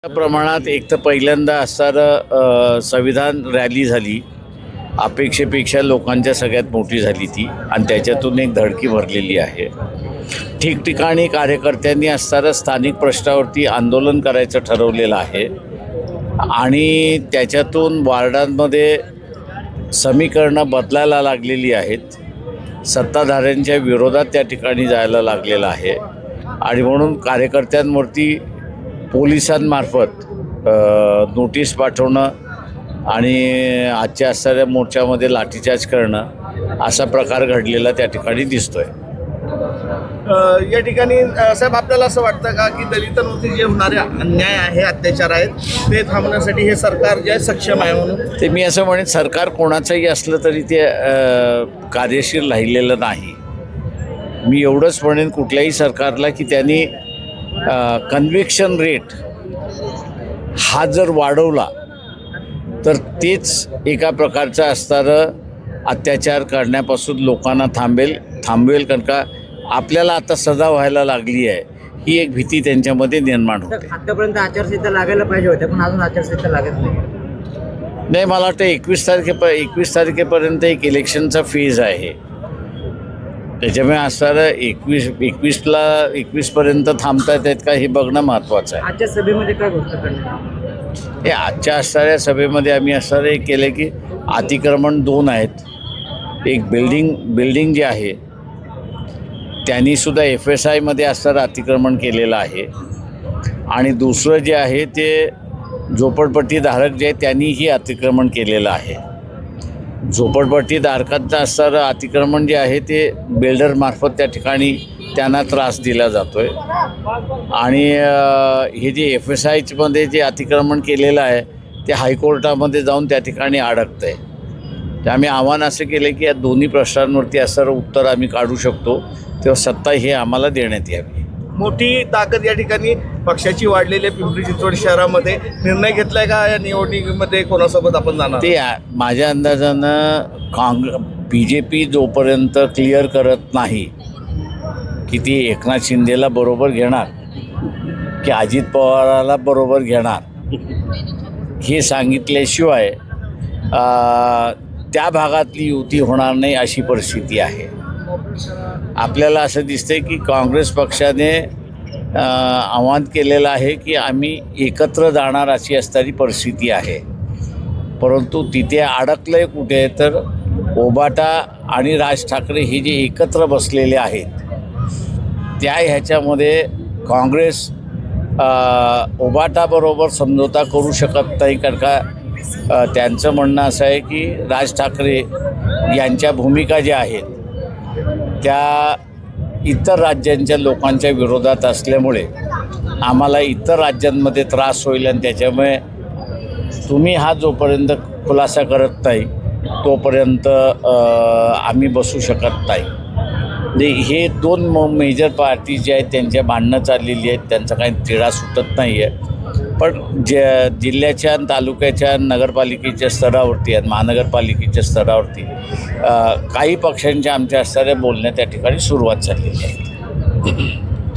त्या प्रमाणात एक तर पहिल्यांदा असणारं संविधान रॅली झाली. अपेक्षेपेक्षा लोकांच्या सगळ्यात मोठी झाली ती आणि त्याच्यातून एक धडकी भरलेली आहे. ठिकठिकाणी कार्यकर्त्यांनी असणारं स्थानिक प्रश्नावरती आंदोलन करायचं ठरवलेलं आहे आणि त्याच्यातून वार्डांमध्ये समीकरणं बदलायला लागलेली आहेत. सत्ताधाऱ्यांच्या विरोधात त्या ठिकाणी जायला लागलेलं आहे आणि म्हणून कार्यकर्त्यांवरती पोलिसांमार्फत नोटीस पाठवणं आणि आजच्या असणाऱ्या मोर्चामध्ये लाठीचार्ज करणं असा प्रकार घडलेला त्या ठिकाणी दिसतोय. या ठिकाणी साहेब आपल्याला असं वाटतं का की दलितांवरती जे होणारे अन्याय आहे, अत्याचार आहेत ते थांबवण्यासाठी हे सरकार जे आहे सक्षम आहे म्हणून? ते मी असं म्हणेन, सरकार कोणाचंही असलं तरी ते कार्यशील राहिलेलं नाही. मी एवढंच म्हणेन कुठल्याही सरकारला की त्यांनी कन्व्हिक्शन रेट हा जर वाढवला तर तेच एका प्रकारचं असणारं अत्याचार करण्यापासून लोकांना थांबवेल. कारण का आपल्याला आता सजा व्हायला लागली आहे ही एक भीती त्यांच्यामध्ये निर्माण होते. आतापर्यंत आचारसंहिता लागायला पाहिजे होत्या पण अजून आचारसंहिता लागत नाही. मला वाटतं 21 तारखेपर्यंत एक इलेक्शनचा फेज आहे. त्याच्यामुळे असणारं 21पर्यंत थांबता येतात का हे बघणं महत्त्वाचं आहे. आजच्या सभेमध्ये काय गोष्ट करणार? हे आजच्या असणाऱ्या सभेमध्ये आम्ही असणारं एक केलं की अतिक्रमण 2 आहेत. एक बिल्डिंग जे आहे त्यांनीसुद्धा FSIमध्ये असणारं अतिक्रमण केलेलं आहे आणि दुसरं जे आहे ते झोपडपट्टीधारक जे आहे त्यांनीही अतिक्रमण केलेलं आहे. झोपडपट्टीधारकांचं असणारं अतिक्रमण जे आहे ते बिल्डरमार्फत त्या ठिकाणी त्यांना त्रास दिला जातो आहे आणि हे जे FSIमध्ये जे अतिक्रमण केलेलं आहे ते हायकोर्टामध्ये जाऊन त्या ठिकाणी अडकतं आहे. तर आम्ही आव्हान असं केलं की या दोन्ही प्रश्नांवरती असणारं उत्तर आम्ही काढू शकतो तेव्हा सत्ता हे आम्हाला देण्यात यावी. मोठी ताकद या ठिकाणी पक्षाची वाढलेली आहे. पिंपरी चिंचवड शहरामध्ये निर्णय घेतलाय का या निवडणुकीमध्ये कोणासोबत आपण जाणार? ते माझ्या अंदाजानं BJP जोपर्यंत क्लिअर करत नाही की ती एकनाथ शिंदेला बरोबर घेणार की अजित पवाराला बरोबर घेणार हे सांगितल्याशिवाय त्या भागातली युती होणार नाही अशी परिस्थिती आहे. आपल्याला असं दिसतंय की काँग्रेस पक्षाने आवाहन केलेलं आहे की आम्ही एकत्र जाणार अशी असणारी परिस्थिती आहे. परंतु तिथे अडकलं आहे कुठे तर उबाटा आणि राज ठाकरे हे जे एकत्र बसलेले आहेत त्या ह्याच्यामध्ये काँग्रेस उबाटाबरोबर समझोता करू शकत नाही. कारण का त्यांचं म्हणणं असं आहे की राज ठाकरे यांच्या भूमिका ज्या आहेत त्या इतर राज्यांच्या लोकांच्या विरोधात असल्यामुळे आम्हाला इतर राज्यांमध्ये त्रास होईल आणि त्याच्यामुळे तुम्ही हा जोपर्यंत खुलासा करत नाही तोपर्यंत आम्ही बसू शकत नाही. हे 2 मेजर पार्टी जे आहेत त्यांच्या भांडणं चाललेली आहेत. त्यांचा काही तिढा सुटत नाही आहे. पण जिल्ह्याच्या तालुक्याच्या नगरपालिकेच्या स्तरावरती आणि महानगरपालिकेच्या स्तरावरती काही पक्षांच्या आमच्या असणाऱ्या बोलण्या त्या ठिकाणी सुरुवात झालेली आहे.